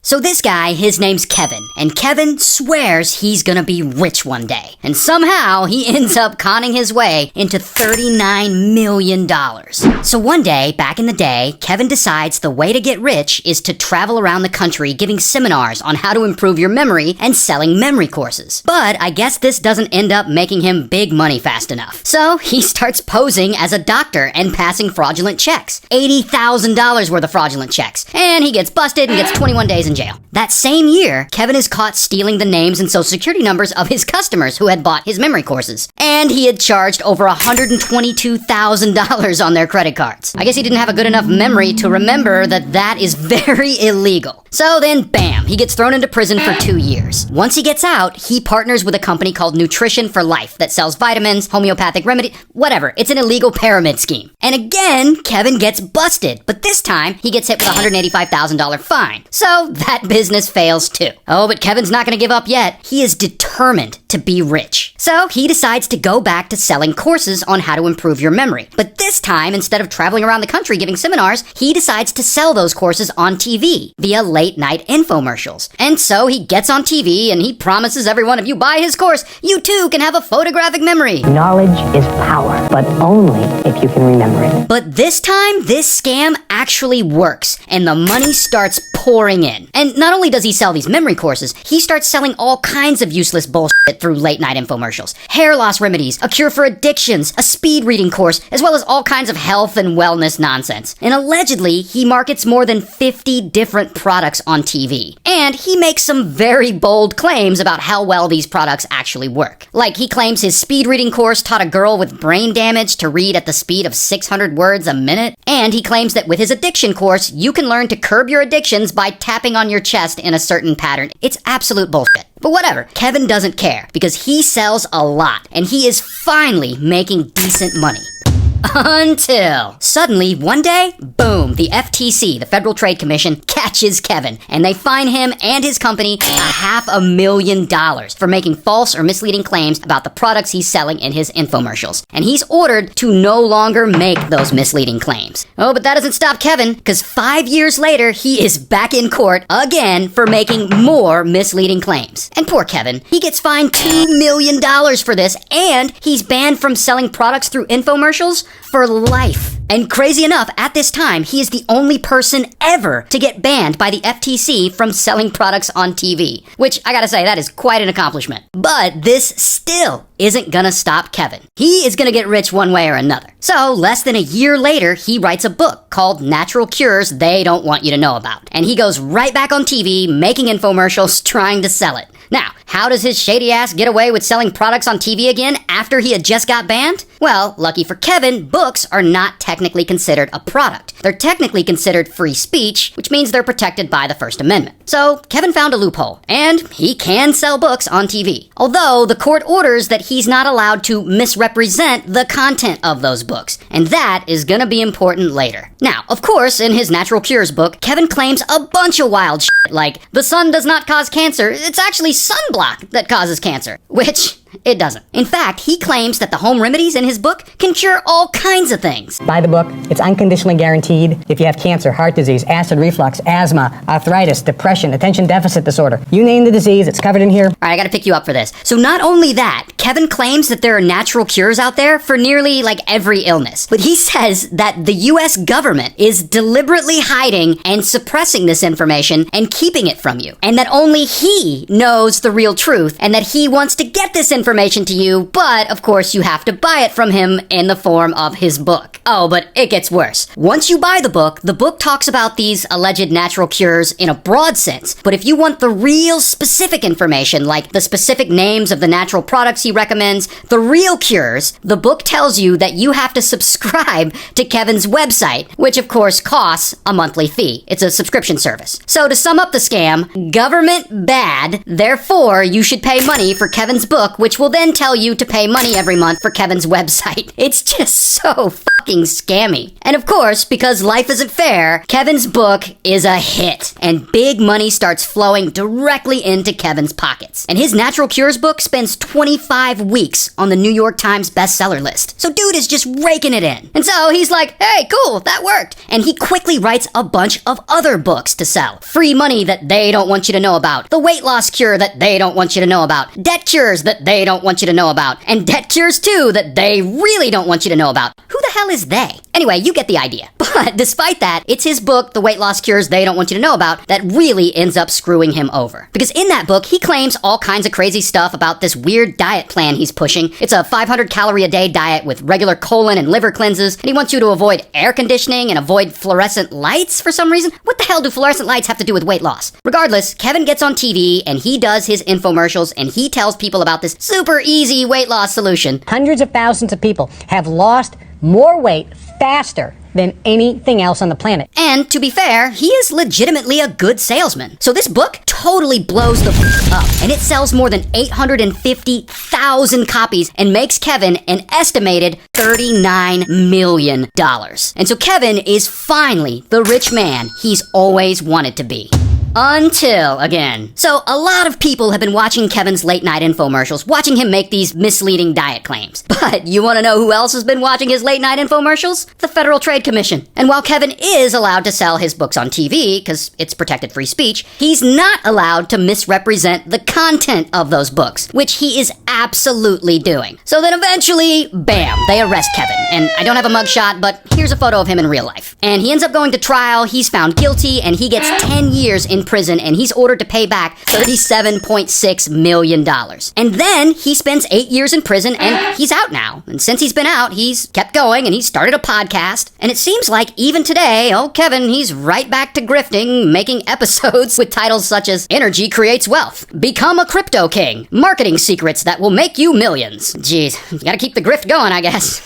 So this guy, his name's Kevin, and Kevin swears he's gonna be rich one day. And somehow he ends up conning his way into $39 million. So one day, back in the day, Kevin decides the way to get rich is to travel around the country giving seminars on how to improve your memory and selling memory courses. But I guess this doesn't end up making him big money fast enough. So he starts posing as a doctor and passing fraudulent checks. $80,000 worth of fraudulent checks. And he gets busted and gets 21 days in jail. That same year, Kevin is caught stealing the names and social security numbers of his customers who had bought his memory courses. And he had charged over $122,000 on their credit cards. I guess he didn't have a good enough memory to remember that that is very illegal. So then, bam, he gets thrown into prison for 2 years. Once he gets out, he partners with a company called Nutrition for Life that sells vitamins, homeopathic remedy, whatever. It's an illegal pyramid scheme. And again, Kevin gets busted, but this time he gets hit with a $185,000 fine. So that business fails too. Oh, but Kevin's not gonna give up yet. He is determined to be rich. So he decides to go back to selling courses on how to improve your memory. But this time, instead of traveling around the country giving seminars, he decides to sell those courses on TV via late-night infomercials. And so he gets on TV and he promises everyone, if you buy his course, you too can have a photographic memory. Knowledge is power, but only if you can remember it. But this time, this scam actually works, and the money starts pouring in. And not only does he sell these memory courses, he starts selling all kinds of useless bullshit through late-night infomercials. Hair loss remedies, a cure for addictions, a speed reading course, as well as all kinds of health and wellness nonsense. And allegedly, he markets more than 50 different products on TV. And he makes some very bold claims about how well these products actually work. Like, he claims his speed reading course taught a girl with brain damage to read at the speed of 600 words a minute. And he claims that with his addiction course, you can learn to curb your addictions by tapping on your chest in a certain pattern. It's absolute bullshit. But whatever, Kevin doesn't care because he sells a lot and he is finally making decent money. Until suddenly one day, boom, the FTC, the Federal Trade Commission, catches Kevin and they fine him and his company $500,000 for making false or misleading claims about the products he's selling in his infomercials. And he's ordered to no longer make those misleading claims. Oh, but that doesn't stop Kevin, because 5 years later, he is back in court again for making more misleading claims. And poor Kevin, he gets fined $2 million for this, and he's banned from selling products through infomercials for life. And crazy enough, at this time, he is the only person ever to get banned by the FTC from selling products on TV. Which, I gotta say, that is quite an accomplishment. But this still isn't gonna stop Kevin. He is gonna get rich one way or another. So, less than a year later, he writes a book called Natural Cures They Don't Want You to Know About. And he goes right back on TV, making infomercials, trying to sell it. Now, how does his shady ass get away with selling products on TV again after he had just got banned? Well, lucky for Kevin, books are not technically considered a product. They're technically considered free speech, which means they're protected by the First Amendment. So, Kevin found a loophole, and he can sell books on TV. Although, the court orders that he's not allowed to misrepresent the content of those books, and that is gonna be important later. Now, of course, in his Natural Cures book, Kevin claims a bunch of wild shit, like, the sun does not cause cancer, it's actually sunblock that causes cancer, which it doesn't. In fact, he claims that the home remedies in his book can cure all kinds of things. Buy the book. It's unconditionally guaranteed. If you have cancer, heart disease, acid reflux, asthma, arthritis, depression, attention deficit disorder, you name the disease, it's covered in here. All right, I gotta pick you up for this. So not only that, Kevin claims that there are natural cures out there for nearly like every illness. But he says that the US government is deliberately hiding and suppressing this information and keeping it from you. And that only he knows the real truth and that he wants to get this information to you, but of course you have to buy it from him in the form of his book. Oh, but it gets worse. Once you buy the book talks about these alleged natural cures in a broad sense. But if you want the real specific information, like the specific names of the natural products he recommends, the real cures, the book tells you that you have to subscribe to Kevin's website, which of course costs a monthly fee. It's a subscription service. So to sum up the scam, government bad, therefore you should pay money for Kevin's book, which which will then tell you to pay money every month for Kevin's website. It's just so fucking scammy. And of course, because life isn't fair, Kevin's book is a hit, and big money starts flowing directly into Kevin's pockets. And his Natural Cures book spends 25 weeks on the New York Times bestseller list. So dude is just raking it in. And so he's like, hey, cool, that worked. And he quickly writes a bunch of other books to sell. Free money that they don't want you to know about. The weight loss cure that they don't want you to know about. Debt cures that they don't want you to know about. And debt cures too that they really don't want you to know about. Who the hell is they? Anyway, you get the idea. But despite that, it's his book, The Weight Loss Cures They Don't Want You to Know About, that really ends up screwing him over. Because in that book, he claims all kinds of crazy stuff about this weird diet plan he's pushing. It's a 500 calorie a day diet with regular colon and liver cleanses, and he wants you to avoid air conditioning and avoid fluorescent lights for some reason. What the hell do fluorescent lights have to do with weight loss? Regardless, Kevin gets on TV and he does his infomercials and he tells people about this super easy weight loss solution. Hundreds of thousands of people have lost more weight faster than anything else on the planet. And to be fair, he is legitimately a good salesman. So this book totally blows the up, and it sells more than 850,000 copies and makes Kevin an estimated $39 million. And so Kevin is finally the rich man he's always wanted to be. Until again. So a lot of people have been watching Kevin's late night infomercials, watching him make these misleading diet claims. But you want to know who else has been watching his late night infomercials? The Federal Trade Commission. And while Kevin is allowed to sell his books on TV, because it's protected free speech, he's not allowed to misrepresent the content of those books, which he is absolutely doing. So then eventually, bam, they arrest Kevin. And I don't have a mugshot, but here's a photo of him in real life. And he ends up going to trial, he's found guilty, and he gets 10 years in prison, and he's ordered to pay back $37.6 million. And then he spends 8 years in prison, and he's out now. And since he's been out, he's kept going, and he started a podcast. And it seems like even today, oh, Kevin, he's right back to grifting, making episodes with titles such as Energy Creates Wealth, Become a Crypto King, Marketing Secrets That Will Make You Millions. Jeez, you gotta keep the grift going, I guess.